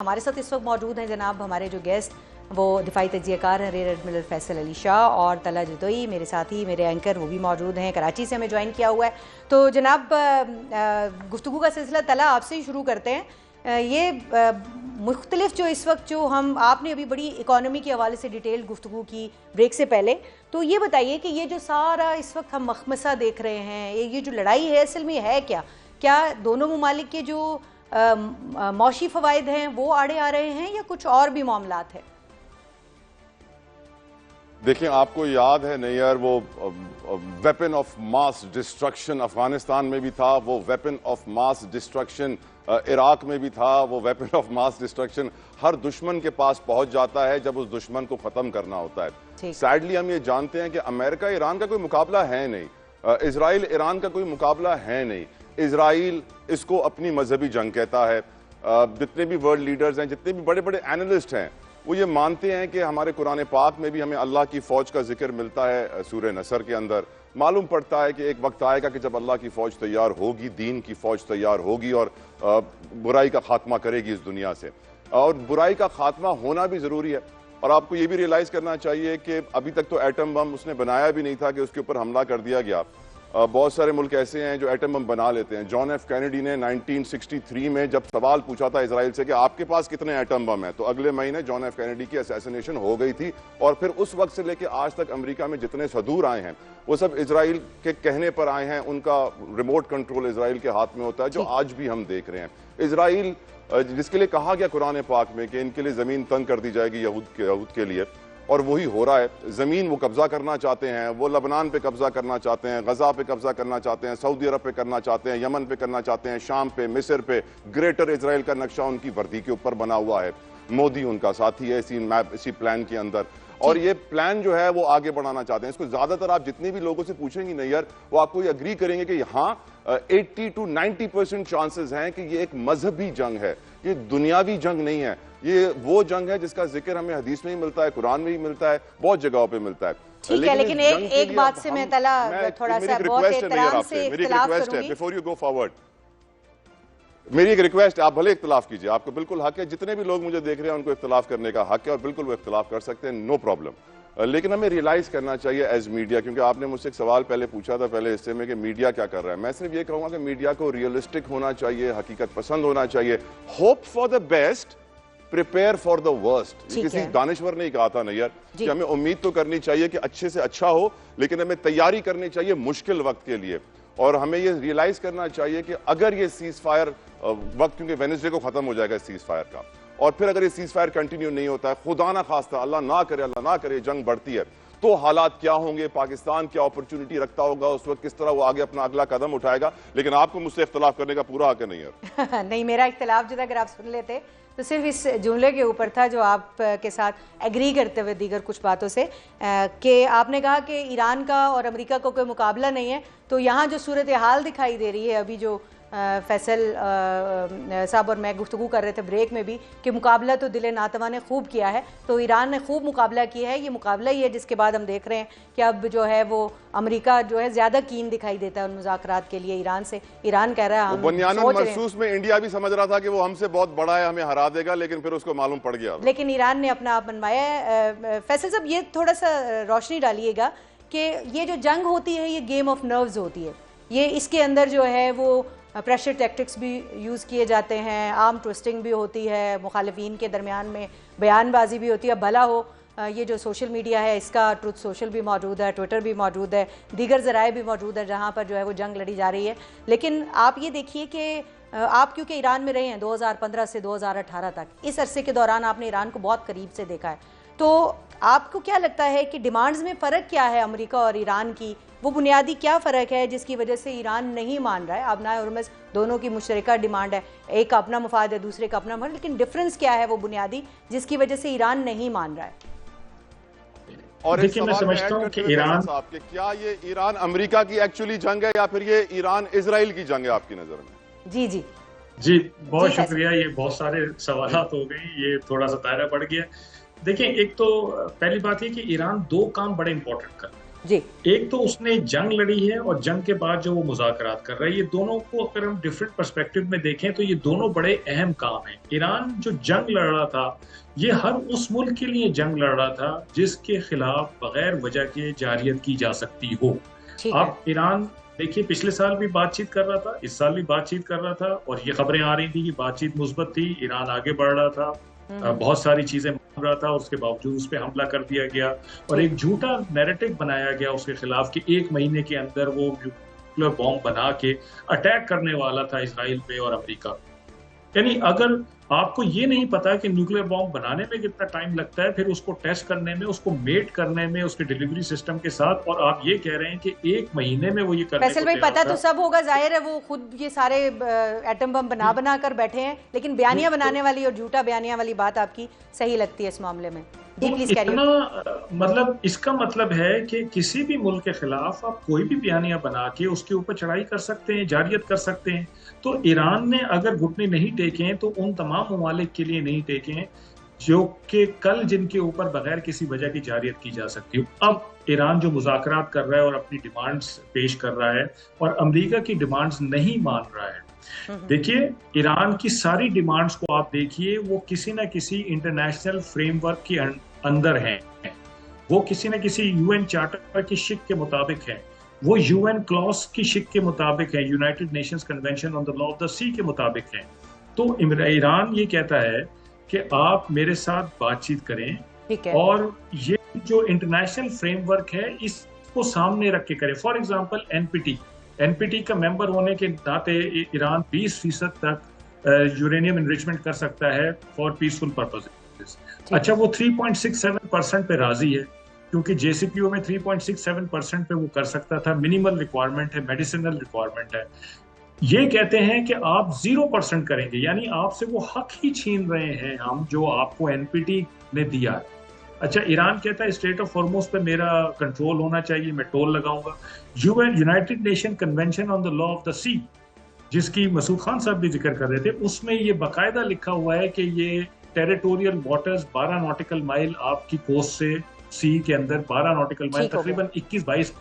हमारे साथ इस वक्त मौजूद हैं जनाब हमारे जो गेस्ट वो दिफाई तजियाकार हैं रियर एडमिरल फैसल अली शाह और तला जदोई मेरे साथी मेरे एंकर वो भी मौजूद हैं। कराची से हमें ज्वाइन किया हुआ है। तो जनाब गुफ्तगू का सिलसिला तला आपसे ही शुरू करते हैं। ये मुख्तलिफ जो इस वक्त जो हम आपने अभी बड़ी इकॉनमी के हवाले से डिटेल गुफ्तगू की ब्रेक से पहले, तो ये बताइए कि ये जो सारा इस वक्त हम मखमसा देख रहे हैं, ये जो लड़ाई है असल में है क्या? क्या दोनों ममालिक के जो मौशी फवायद हैं वो आड़े आ रहे हैं या कुछ और भी मामलात है? देखिए, आपको याद है नहीं यार, वो weapon of mass destruction Afghanistan में भी था, वो weapon of mass destruction Iraq में भी था, वो वेपन ऑफ मास डिस्ट्रक्शन हर दुश्मन के पास पहुंच जाता है जब उस दुश्मन को खत्म करना होता है। सैडली हम ये जानते हैं कि अमेरिका ईरान का कोई मुकाबला है नहीं, इजराइल ईरान का कोई मुकाबला है नहीं। इजराइल इसको अपनी मजहबी जंग कहता है। जितने भी वर्ल्ड लीडर्स हैं, जितने भी बड़े बड़े एनालिस्ट हैं, वो ये मानते हैं कि हमारे कुरान पाक में भी हमें अल्लाह की फौज का जिक्र मिलता है। सूरह नसर के अंदर मालूम पड़ता है कि एक वक्त आएगा कि जब अल्लाह की फौज तैयार होगी, दीन की फौज तैयार होगी और बुराई का खात्मा करेगी इस दुनिया से। और बुराई का खात्मा होना भी जरूरी है। और आपको ये भी रियलाइज करना चाहिए कि अभी तक तो एटम बम उसने बनाया भी नहीं था कि उसके ऊपर हमला कर दिया गया। बहुत सारे मुल्क ऐसे हैं जो एटम बम बना लेते हैं। जॉन एफ कैनेडी ने 1963 में जब सवाल पूछा था इजराइल से कि आपके पास कितने एटम बम हैं, तो अगले महीने जॉन एफ कैनेडी की असैसिनेशन हो गई थी। और फिर उस वक्त से लेकर आज तक अमेरिका में जितने सदूर आए हैं वो सब इजराइल के कहने पर आए हैं। उनका रिमोट कंट्रोल इजराइल के हाथ में होता है, जो आज भी हम देख रहे हैं। इजराइल जिसके लिए कहा गया कुरान पाक में कि इनके लिए जमीन तंग कर दी जाएगी यहूद के लिए, और वही हो रहा है। जमीन वो कब्जा करना चाहते हैं, वो लबनान पे कब्जा करना चाहते हैं, गजा पे कब्जा करना चाहते हैं, सऊदी अरब पे करना चाहते हैं, यमन पे करना चाहते हैं, शाम पे, मिस्र पे। ग्रेटर इजराइल का नक्शा उनकी वर्दी के ऊपर बना हुआ है। मोदी उनका साथी है इसी प्लान के अंदर, और ये प्लान जो है वो आगे बढ़ाना चाहते हैं। इसको ज्यादातर आप जितने भी लोगों से पूछेंगे नहीं यार, वो आपको ये अग्री करेंगे कि हाँ 80 to 90% चांसेस हैं कि ये एक मजहबी जंग है, ये दुनियावी जंग नहीं है। ये वो जंग है जिसका जिक्र हमें हदीस में ही मिलता है, कुरान में ही मिलता है, बहुत जगहों पे मिलता है। ठीक है, लेकिन एक बात से मैं तला थोड़ा सा बहुत एहतराम से इख्तिलाफ करूंगी। बिफोर यू गो फॉरवर्ड, मेरी एक रिक्वेस्ट है, आप भले इख्तिलाफ कीजिए, आपको बिल्कुल हक है। जितने भी लोग मुझे देख रहे हैं उनको इख्तिलाफ करने का हक है और बिल्कुल वो इख्तिलाफ कर सकते हैं, नो प्रॉब्लम। लेकिन हमें रियलाइज करना चाहिए एज मीडिया, क्योंकि आपने मुझसे एक सवाल पहले पूछा था पहले हिस्से में कि मीडिया क्या कर रहा है। मैं सिर्फ ये कहूंगा कि मीडिया को रियलिस्टिक होना चाहिए, हकीकत पसंद होना चाहिए। Hope for the best, prepare for the worst. किसी दानिश्वर ने कहा था नहीं यार कि हमें उम्मीद तो करनी चाहिए कि अच्छे से अच्छा हो, लेकिन हमें तैयारी करनी चाहिए मुश्किल वक्त के लिए। और हमें ये रियलाइज करना चाहिए कि अगर ये सीज फायर वक्त, क्योंकि वेडनेसडे को खत्म हो जाएगा सीज फायर का, और फिर अगर ये सीज फायर कंटिन्यू नहीं होता है, खुदा ना खास्ता, अल्लाह ना करे जंग बढ़ती है, तो हालात क्या होंगे, पाकिस्तान क्या अपॉर्चुनिटी रखता होगा उस वक्त, किस तरह वो आगे अपना अगला कदम उठाएगा। लेकिन आपको मुझसे इख्तिलाफ करने का पूरा हक नहीं है। नहीं, मेरा इख्तिलाफ जो था अगर आप सुन लेते तो सिर्फ इस जुमले के ऊपर था जो आप के साथ एग्री करते हुए दीगर कुछ बातों से, कि आपने कहा कि ईरान का और अमेरिका का कोई मुकाबला नहीं है। तो यहाँ जो सूरत हाल दिखाई दे रही है, अभी जो फैसल साहब और मैं गुफ्तगू कर रहे थे ब्रेक में भी, कि मुकाबला तो दिल नातवा ने खूब किया है, तो ईरान ने खूब मुकाबला किया है। ये मुकाबला ही है जिसके बाद हम देख रहे हैं कि अब जो है वो अमेरिका जो है ज्यादा कीन दिखाई देता है उन मुज़ाकरात के लिए ईरान से। ईरान कह रहा है हम महसूस में इंडिया भी समझ रहा था कि वो हमसे बहुत बड़ा है, हमें हरा देगा, लेकिन फिर उसको मालूम पड़ गया। लेकिन ईरान ने अपना आप मनवाया है। फैसल साहब, ये थोड़ा सा रोशनी डालिएगा कि ये जो जंग होती है ये गेम ऑफ नर्व्स होती है। ये इसके अंदर जो है वो प्रेशर टैक्टिक्स भी यूज़ किए जाते हैं, आर्म ट्विस्टिंग भी होती है, मुखालिफिन के दरमियान में बयानबाजी भी होती है। भला हो ये जो सोशल मीडिया है इसका ट्रुथ सोशल भी मौजूद है, ट्विटर भी मौजूद है, दीगर ज़राए भी मौजूद है जहाँ पर जो है वो जंग लड़ी जा रही है। लेकिन आप ये देखिए कि आप क्योंकि ईरान में रहे हैं 2015 से 2018 तक, इस अरसे के दौरान आपने ईरान को बहुत करीब से देखा है, तो आपको क्या लगता है कि डिमांड्स में फ़र्क क्या है अमेरिका और ईरान की? वो बुनियादी क्या फ़र्क है जिसकी वजह से ईरान नहीं मान रहा है? अबनाए हुर्मुज़ दोनों की मुशतरका डिमांड है, एक का अपना मुफाद है, दूसरे का अपना मुफाद, लेकिन डिफरेंस क्या है वो बुनियादी जिसकी वजह से ईरान नहीं मान रहा है? और देखिए, मैं समझता हूं कि ईरान साहब के क्या ये ईरान अमेरिका की एक्चुअली जंग है या फिर ये ईरान इजराइल की जंग है आपकी नजर में? जी बहुत शुक्रिया। ये बहुत सारे सवालात हो गए, ये थोड़ा सा दायरा बढ़ गया। देखिए, एक तो पहली बात है कि ईरान दो काम बड़े इंपॉर्टेंट कर रहा है। जी। एक तो उसने जंग लड़ी है और जंग के बाद जो वो मुज़ाकरात कर रहा है, ये दोनों को अगर हम डिफरेंट पर्सपेक्टिव में देखें तो ये दोनों बड़े अहम काम हैं। ईरान जो जंग लड़ रहा था, ये हर उस मुल्क के लिए जंग लड़ रहा था जिसके खिलाफ बगैर वजह के जारियत की जा सकती हो। अब ईरान देखिए पिछले साल भी बातचीत कर रहा था, इस साल भी बातचीत कर रहा था, और ये खबरें आ रही थी कि बातचीत मुस्बत थी, ईरान आगे बढ़ रहा था, बहुत सारी चीजें मान रहा था, उसके बावजूद उस पर हमला कर दिया गया और एक झूठा नैरेटिव बनाया गया उसके खिलाफ कि 1 महीने के अंदर वो न्यूक्लियर बॉम्ब बना के अटैक करने वाला था इसराइल पे और अमेरिका। यानी अगर आपको ये नहीं पता कि न्यूक्लियर बॉम्ब बनाने में कितना टाइम लगता है, फिर उसको टेस्ट करने में, उसको मेट करने में, उसके डिलीवरी सिस्टम के साथ, और आप ये कह रहे हैं कि 1 महीने में वो ये करने फैसल भाई पता तो सब होगा, जाहिर है वो खुद ये सारे एटम बम बना कर बैठे हैं, लेकिन बयानियां बनाने वाली और झूठा बयानियां वाली बात आपकी सही लगती है इस मामले में। तो इतना मतलब इसका मतलब है कि किसी भी मुल्क के खिलाफ आप कोई भी बयानियां बना के उसके ऊपर चढ़ाई कर सकते हैं, जारियत कर सकते हैं। तो ईरान ने अगर घुटने नहीं टेके हैं तो उन तमाम ममालिक के लिए नहीं टेके हैं जो कि कल जिनके ऊपर बगैर किसी वजह की जारियत की जा सकती हो। अब ईरान जो मुज़ाकरात कर रहा है और अपनी डिमांड्स पेश कर रहा है और अमेरिका की डिमांड्स नहीं मान रहा है, देखिए ईरान की सारी डिमांड्स को आप देखिए, वो किसी ना किसी इंटरनेशनल फ्रेमवर्क के अंदर हैं, वो किसी न किसी यूएन चार्टर की शिक के मुताबिक है, वो यूएन क्लॉज की शिक के मुताबिक है, united nations convention on the law of the sea के मुताबिक है। तो ईरान ये कहता है कि आप मेरे साथ बातचीत करें और ये जो इंटरनेशनल फ्रेमवर्क है इसको सामने रख के करें। फॉर एग्जांपल एनपीटी का मेंबर होने के नाते ईरान 20% तक यूरेनियम एनरिचमेंट कर सकता है फॉर पीसफुल पर्पसेस। अच्छा, वो 3.67% पे राजी है क्योंकि जेसीपीओ में 3.67% पे वो कर सकता था। मिनिमल रिक्वायरमेंट है, मेडिसिनल रिक्वायरमेंट है। ये कहते हैं कि आप 0% करेंगे, यानी आपसे वो हक ही छीन रहे हैं हम जो आपको एनपीटी ने दिया है। अच्छा, ईरान कहता है स्ट्रेट ऑफ हॉर्मुज़ पे मेरा कंट्रोल होना चाहिए, मैं टोल लगाऊंगा। United nation convention on the law of the sea, जिसकी मसूद खान साहब भी जिक्र कर रहे थे, उसमें ये बाकायदा लिखा हुआ है कि ये टेरिटोरियल वाटर्स 12 नॉटिकल माइल आपकी कोस्ट से सी के अंदर 12 नॉटिकल माइल तकरीबन 21-22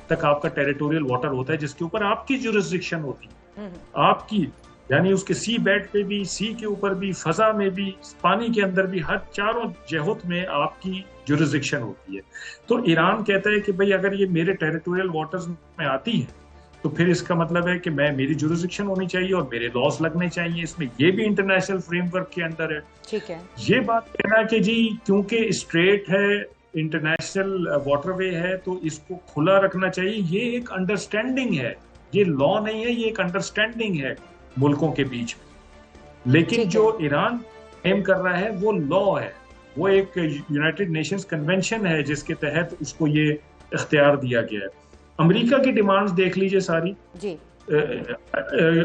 तक आपका टेरिटोरियल वाटर होता है जिसके ऊपर आपकी जुरिस्डिक्शन होती है, आपकी, यानी उसके सी बेड पे भी, सी के ऊपर भी, फजा में भी, पानी के अंदर भी, हर चारों जहत में आपकी जुरिस्डिक्शन होती है। तो ईरान कहता है कि भाई अगर ये मेरे टेरिटोरियल वाटर्स में आती है तो फिर इसका मतलब है कि मेरी जुरिस्डिक्शन होनी चाहिए और मेरे लॉस लगने चाहिए इसमें। ये भी इंटरनेशनल फ्रेमवर्क के अंदर है। ठीक है, ये बात कहना कि जी क्योंकि स्ट्रेट है, इंटरनेशनल वाटरवे है, तो इसको खुला रखना चाहिए, ये एक अंडरस्टैंडिंग है, ये लॉ नहीं है, ये एक अंडरस्टैंडिंग है मुल्कों के बीच में। लेकिन जो ईरान एम कर रहा है वो लॉ है, वो एक यूनाइटेड नेशंस कन्वेंशन है जिसके तहत उसको ये इख्तियार दिया गया है। अमेरिका की डिमांड्स देख लीजिए सारी जी।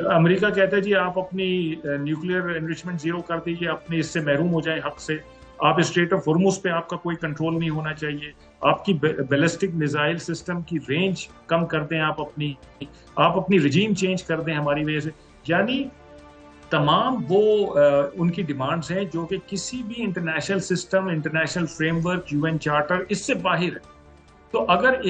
अमेरिका कहता है जी आप अपनी न्यूक्लियर एनरिचमेंट 0 कर दीजिए, अपने इससे महरूम हो जाए हक से, आप स्ट्रेट ऑफ हॉर्मुज़ पे आपका कोई कंट्रोल नहीं होना चाहिए, आपकी बैलिस्टिक मिसाइल सिस्टम की रेंज कम कर दें, आप अपनी रिजीम चेंज कर दें हमारी वजह से। यानी तमाम वो उनकी डिमांड्स हैं जो कि किसी भी international system, international framework, UN charter, इससे बाहर है। तो अगर